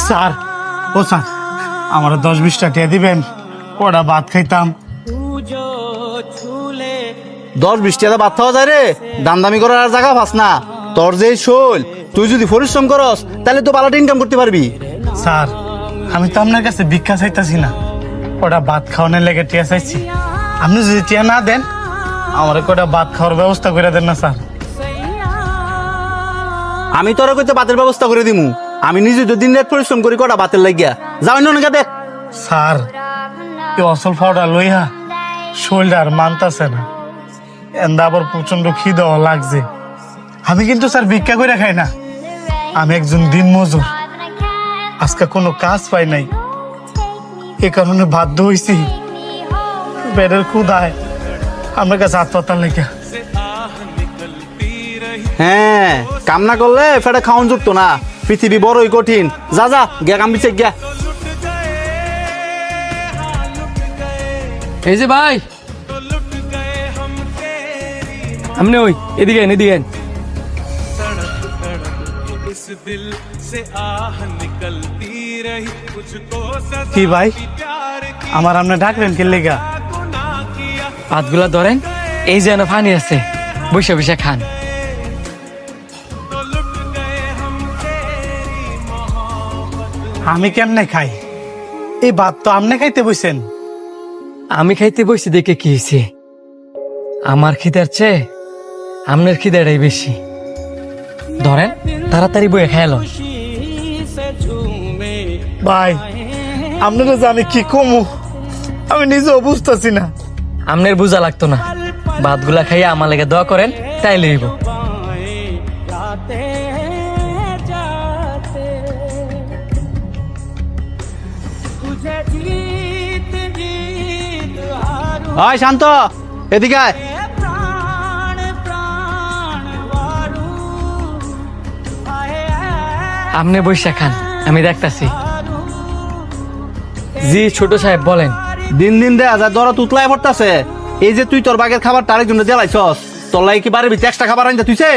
Sir ও sir আমার 10-20 টাকা দিবেন, ওটা ভাত খাইতাম। 10-20 টাকা ভাত খাওয়া যায় রে? দামদামি করার আর জায়গা পাস না। তোর যে শৈল, তুই যদি পরিশ্রম করস তাহলে তো ভালো ইনকাম করতে পারবি। স্যার আমি তো আপনার কাছে ভিক্ষা চাইতাছি না, ওটা ভাত খাওয়ানোর লেগে টিয়া চাইছি। আপনি যদি টিয়া না দেন আমার কটা ভাত খাওয়ার ব্যবস্থা করে দেন না স্যার। আমি তোর কইতে ভাতের ব্যবস্থা করে দিমু। আমি নিজে তো দিন রাত পরিশ্রম করি কটা ভাতের লাগিয়া। যাও অন্য দেখ। স্যার এই অসল ফাওটা লইয়া শরীরটা আর মানতাছে না, এন্দা আবার প্রচন্ড খিদাও লাগছে। আমি কিন্তু স্যার ভিক্ষা করে খাই না, আমি একজন দিন মজুর। আজকে কোনো কাজ পাই নাই, এ কারণে বাধ্য হইছি পেটের ক্ষুধায় আমার কাছে হাসপাতাল লেগে। হ্যাঁ, কাম না করলে ফেটে খাওয়ান যুক্ত না। পৃথিবী বড়ই কঠিন। যা যা গিয়া কাম বিছে গিয়া। এই যে ভাই, আপনি ওই এদিকে এদিকে। কি ভাই আমার আপনি ডাকলেন কে লেগা? ভাতগুলা ধরেন, এই যেন পানি আছে, বসে বসে খান। আমি কেমনে খাই? এই ভাত তো আপনি খাইতে বসেন। আমি খাইতে বসছি দেখে কি হয়েছে? আমার খিদার চেয়ে আপনার খিদাটাই বেশি। ধরেন তাড়াতাড়ি বয়ে খেয়াল। ভাই আপনারা যে আমি কি কমু আমি নিজেও বুঝতেছি না। আপনার বোঝা লাগতো না, ভাতগুলা খাইয়া আমার লেগে দোয়া করেন, তাই লইব। ওই শান্ত, এদিকে আয়। আপনি বসে খান, আমি দেখতাছি। জি ছোট সাহেব বলেন। দিন দিন দেয়া যায় দরা তুতলায় পড়তাছে। এই যে তুই তোর বাগের খাবার তার জন্য দেলাইছস, তোর লাগে কি বাড়ির ভিতরে এক্সট্রা খাবার আনতে তুইছে?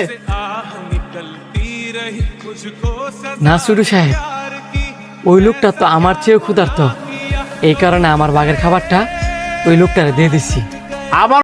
না ছোট সাহেব, ওই লোকটা তো আমার চেয়েও ক্ষুধার্ত, এই কারণে আমার বাগের খাবারটা ওই লোকটারে দিয়ে দিচ্ছি। আবার